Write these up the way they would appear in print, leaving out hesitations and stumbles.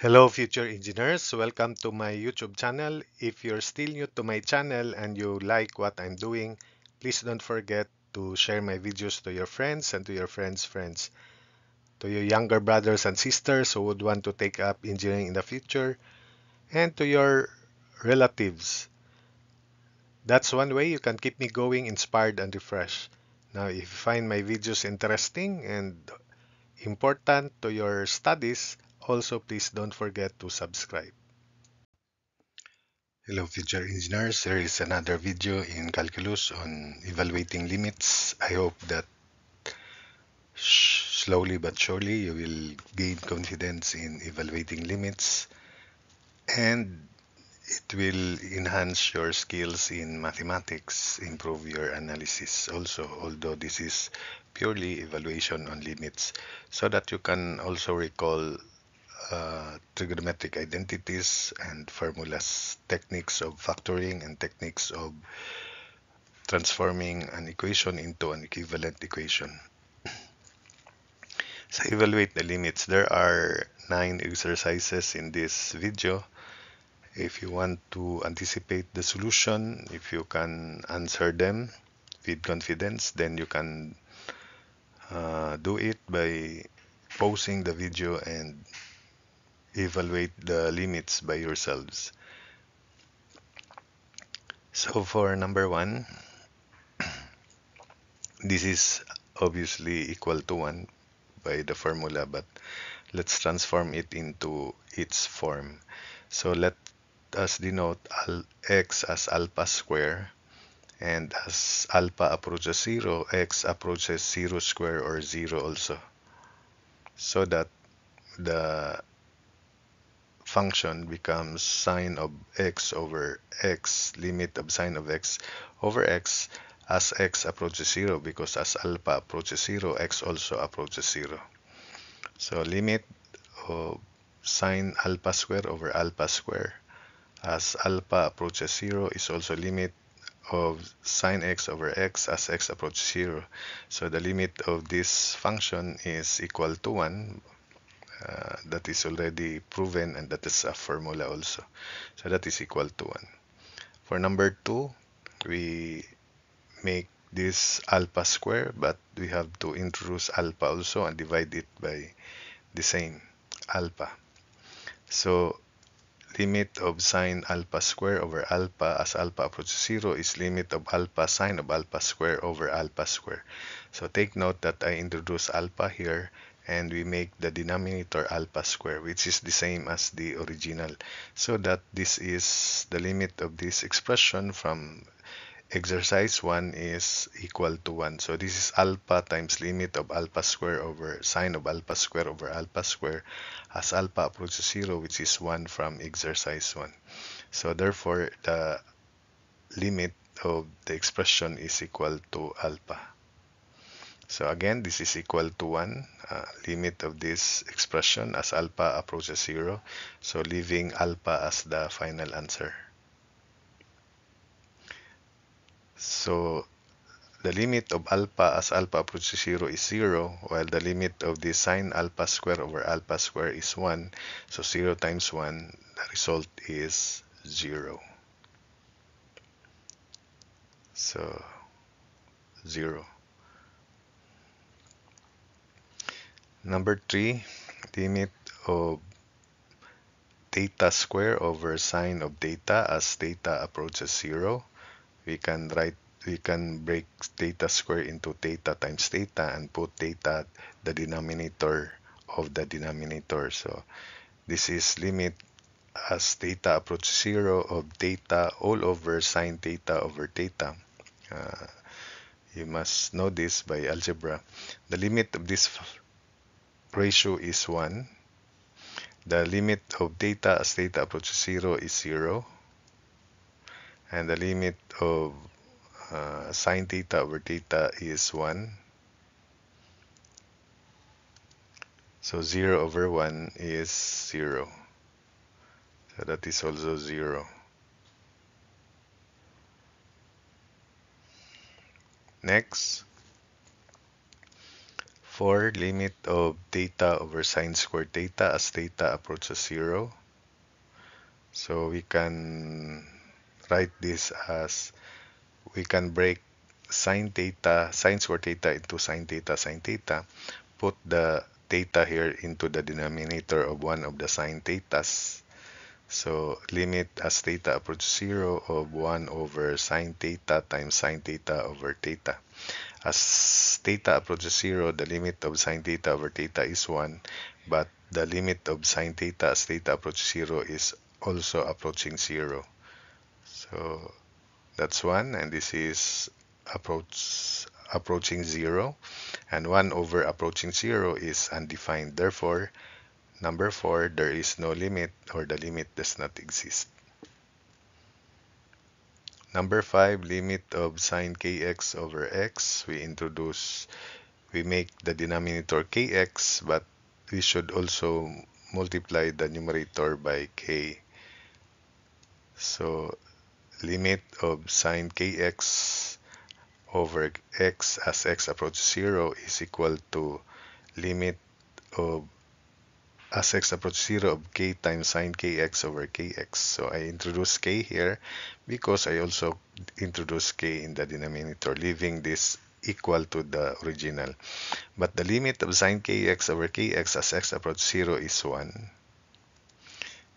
Hello future engineers, welcome to my YouTube channel. If you're still new to my channel and you like what I'm doing, please don't forget to share my videos to your friends and to your friends' friends. To your younger brothers and sisters who would want to take up engineering in the future, and to your relatives. That's one way you can keep me going, inspired and refreshed. Now, if you find my videos interesting and important to your studies, also please don't forget to subscribe. Hello future engineers, here is another video in calculus on evaluating limits. I hope that slowly but surely you will gain confidence in evaluating limits and it will enhance your skills in mathematics, improve your analysis also, although this is purely evaluation on limits, so that you can also recall trigonometric identities and formulas, techniques of factoring and techniques of transforming an equation into an equivalent equation. So evaluate the limits. There are 9 exercises in this video. If you want to anticipate the solution, if you can answer them with confidence, then you can do it by pausing the video and evaluate the limits by yourselves. So for number 1, this is obviously equal to 1 by the formula, but let's transform it into its form. So let us denote x as alpha square, and as alpha approaches 0, x approaches 0 square or 0 also, so that the function becomes sine of x over x, limit of sine of x over x as x approaches 0, because as alpha approaches 0, x also approaches 0. So limit of sine alpha square over alpha square as alpha approaches 0 is also limit of sine x over x as x approaches 0. So the limit of this function is equal to 1. That is already proven, and that is a formula also. So that is equal to 1. For number 2, we make this alpha square, but we have to introduce alpha also and divide it by the same alpha. So limit of sine alpha square over alpha as alpha approaches 0 is limit of alpha sine of alpha square over alpha square. So take note that I introduce alpha here and we make the denominator alpha square, which is the same as the original, so that this is the limit of this expression from exercise 1 is equal to 1. So this is alpha times limit of alpha square over sine of alpha square over alpha square as alpha approaches 0, which is 1 from exercise 1. So therefore, the limit of the expression is equal to alpha. So again, this is equal to 1, limit of this expression as alpha approaches 0. So leaving alpha as the final answer. So the limit of alpha as alpha approaches 0 is 0, while the limit of the sine alpha square over alpha square is 1. So 0 times 1, the result is 0. So 0. Number 3, limit of theta square over sine of theta as theta approaches 0. We can break theta square into theta times theta and put theta the denominator of the denominator. So this is limit as theta approaches 0 of theta all over sine theta over theta. You must know this by algebra. The limit of this ratio is 1. The limit of theta as theta approaches 0 is 0. And the limit of sine theta over theta is 1. So 0 over 1 is 0. So that is also 0. Next, 4. Limit of theta over sine squared theta as theta approaches 0. So we can write this as, we can break sine theta, sine squared theta into sine theta, put the theta here into the denominator of one of the sine thetas. So limit as theta approaches 0 of 1 over sine theta times sine theta over theta. As theta approaches 0, the limit of sine theta over theta is 1, but the limit of sine theta as theta approaches 0 is also approaching 0. So that's 1, and this is approaching 0, and 1 over approaching 0 is undefined. Therefore, number 4, there is no limit, or the limit does not exist. Number 5, limit of sine kx over x. We make the denominator kx, but we should also multiply the numerator by k. So limit of sine kx over x as x approaches 0 is equal to limit of as x approaches 0 of k times sine kx over kx. So I introduce k here because I also introduce k in the denominator, leaving this equal to the original. But the limit of sine kx over kx as x approaches 0 is 1.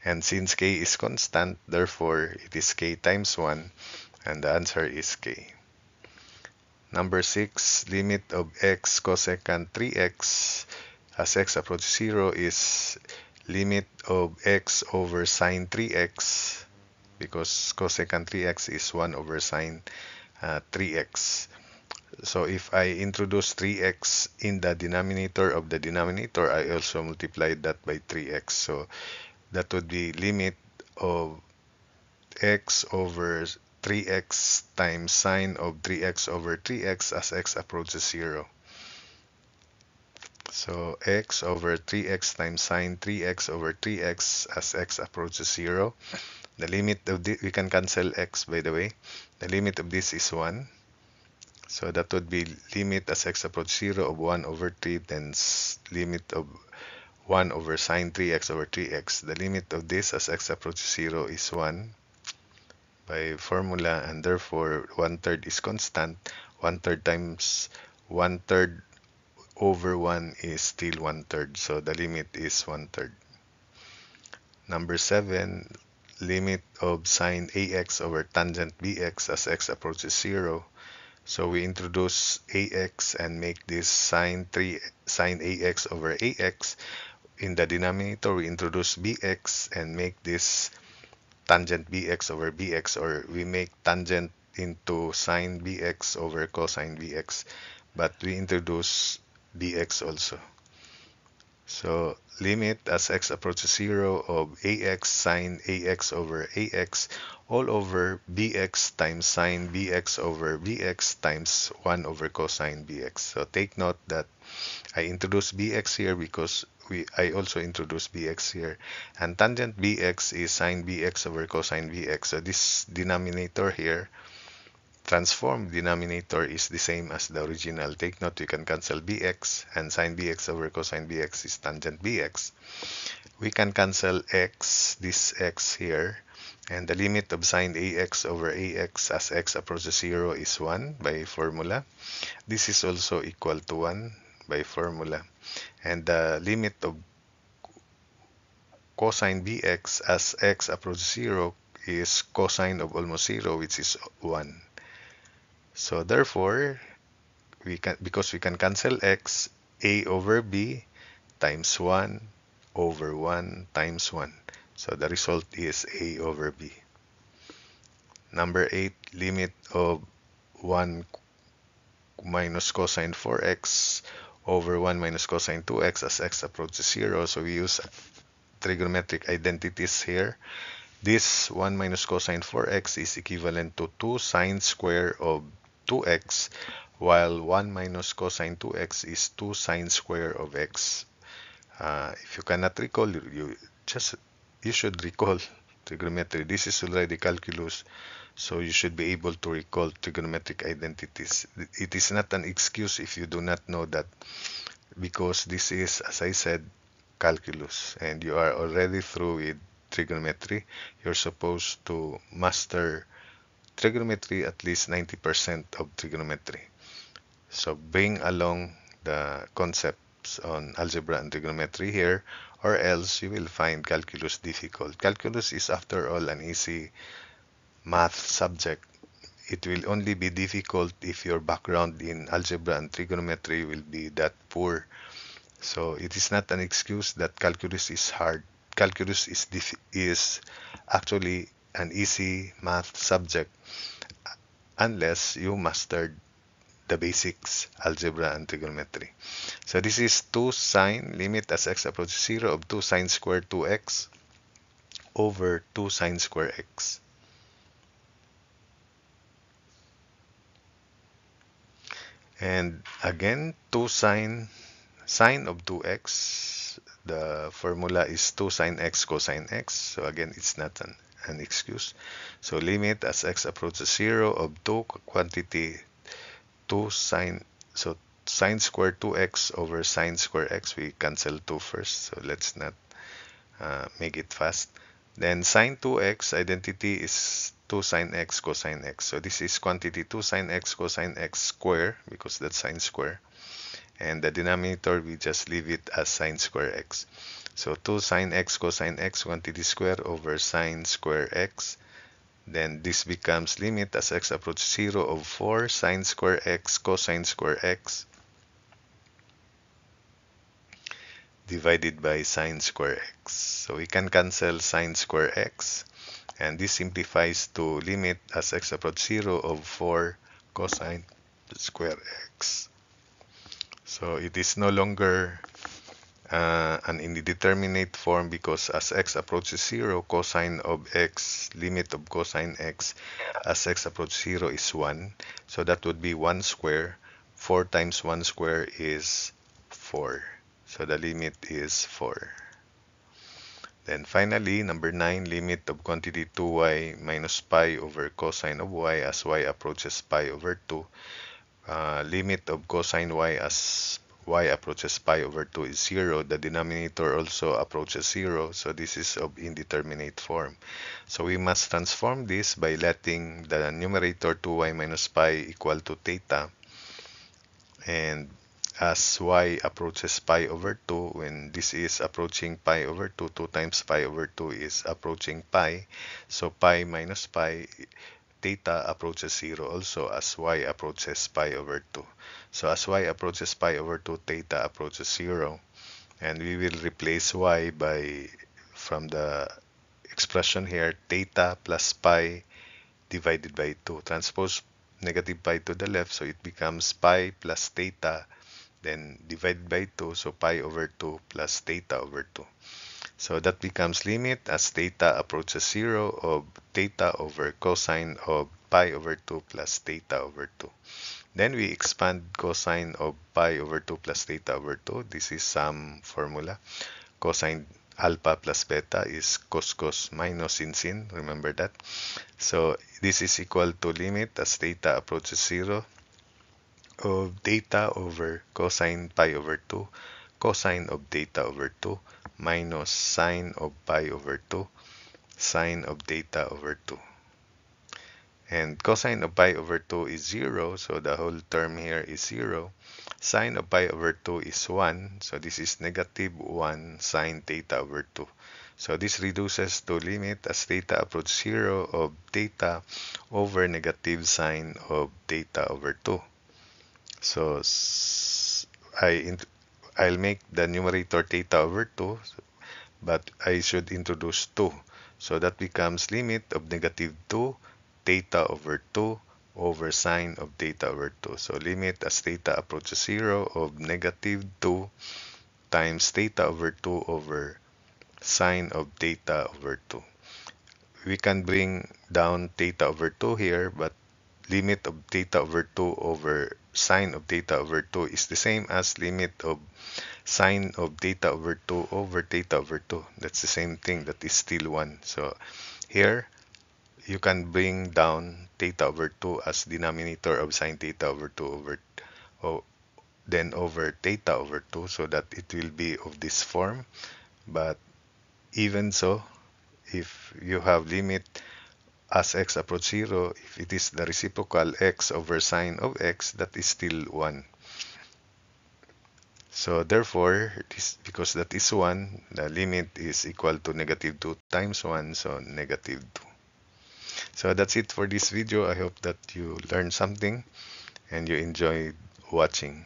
And since k is constant, therefore it is k times 1, and the answer is k. Number 6, limit of x cosecant 3x as x approaches 0 is limit of x over sine 3x, because cosecant 3x is 1 over sine 3x. So if I introduce 3x in the denominator of the denominator, I also multiply that by 3x. So that would be limit of x over 3x times sine of 3x over 3x as x approaches 0. So x over 3x times sine 3x over 3x as x approaches 0. The limit of this, we can cancel x by the way. The limit of this is 1. So that would be limit as x approaches 0 of 1 over 3, then limit of 1 over sine 3x over 3x. The limit of this as x approaches 0 is 1 by formula, and therefore 1/3 is constant. 1/3 times 1/3 over 1 is still 1/3, so the limit is 1/3. Number 7, limit of sine ax over tangent bx as x approaches 0. So we introduce ax and make this sine ax over ax. In the denominator, we introduce bx and make this tangent bx over bx, or we make tangent into sine bx over cosine bx, but we introduce bx also. So limit as x approaches 0 of ax sine ax over ax all over bx times sine bx over bx times 1 over cosine bx. So take note that I introduce bx here because I also introduce bx here, and tangent bx is sine bx over cosine bx. So this denominator here, transformed denominator, is the same as the original. Take note, you can cancel bx, and sine bx over cosine bx is tangent bx. We can cancel x, this x here, and the limit of sine ax over ax as x approaches 0 is 1 by formula. This is also equal to 1 by formula. And the limit of cosine bx as x approaches 0 is cosine of almost 0, which is 1. So therefore, because we can cancel x, a over b times 1 over 1 times 1. So the result is a over b. Number 8, limit of 1 minus cosine 4x over 1 minus cosine 2x as x approaches 0. So we use trigonometric identities here. This 1 minus cosine 4x is equivalent to 2 sine square of 2x, while 1 minus cosine 2x is 2 sine square of x. If you cannot recall, you should recall trigonometry. This is already calculus, so you should be able to recall trigonometric identities. It is not an excuse if you do not know that because this is, as I said, calculus, and you are already through with trigonometry. You're supposed to master trigonometry, at least 90% of trigonometry. So bring along the concepts on algebra and trigonometry here, or else you will find calculus difficult. Calculus is, after all, an easy math subject. It will only be difficult if your background in algebra and trigonometry will be that poor. So it is not an excuse that calculus is hard. Calculus is actually an easy math subject unless you mastered the basics, algebra and trigonometry. So this is 2 sine limit as x approaches 0 of 2 sine square 2x over 2 sine square x. And again, 2 sine of 2x, the formula is 2 sine x cosine x. So again, it's not an excuse. So limit as x approaches 0 of 2 quantity 2 sine, so sine square 2x over sine square x, we cancel 2 first, so let's not make it fast. Then sine 2x identity is 2 sine x cosine x. So this is quantity 2 sine x cosine x square, because that's sine square. And the denominator, we just leave it as sine square x. So 2 sine x cosine x quantity square over sine square x. Then this becomes limit as x approaches 0 of 4 sine square x cosine square x divided by sine square x. So we can cancel sine square x, and this simplifies to limit as x approaches 0 of 4 cosine square x. So it is no longer an indeterminate form, because as x approaches 0, cosine of x, limit of cosine x as x approaches 0 is 1. So that would be 1 square. 4 times 1 square is 4. So the limit is 4. Then finally, number 9, limit of quantity 2y minus pi over cosine of y as y approaches pi over 2. Limit of cosine y as y approaches pi over 2 is 0. The denominator also approaches 0, so this is of indeterminate form. So we must transform this by letting the numerator 2y minus pi equal to theta. And as y approaches pi over 2, when this is approaching pi over 2, 2 times pi over 2 is approaching pi. So pi minus pi, theta approaches 0 also as y approaches pi over 2. So as y approaches pi over 2, theta approaches 0. And we will replace y by, from the expression here, theta plus pi divided by 2. Transpose negative pi to the left, so it becomes pi plus theta, then divided by 2, so pi over 2 plus theta over 2. So that becomes limit as theta approaches 0 of theta over cosine of pi over 2 plus theta over 2. Then we expand cosine of pi over 2 plus theta over 2. This is some formula. Cosine alpha plus beta is cos minus sin. Remember that? So this is equal to limit as theta approaches 0 of theta over cosine pi over 2, cosine of theta over 2, minus sine of pi over 2, sine of theta over 2. And cosine of pi over 2 is 0, so the whole term here is 0. Sine of pi over 2 is 1, so this is negative 1 sine theta over 2. So this reduces to limit as theta approaches 0 of theta over negative sine of theta over 2. So I'll make the numerator theta over 2, but I should introduce 2. So that becomes limit of negative 2 theta over 2 over sine of theta over 2. So limit as theta approaches 0 of negative 2 times theta over 2 over sine of theta over 2. We can bring down theta over 2 here, but limit of theta over 2 over sine of theta over 2 is the same as limit of sine of theta over 2 over theta over 2. That's the same thing, that is still 1. So here, you can bring down theta over 2 as denominator of sine theta over 2 over then over theta over 2, so that it will be of this form. But even so, if you have limit as x approach 0, if it is the reciprocal x over sine of x, that is still 1. So therefore, because that is 1, the limit is equal to negative 2 times 1, so negative 2. So that's it for this video. I hope that you learned something and you enjoyed watching.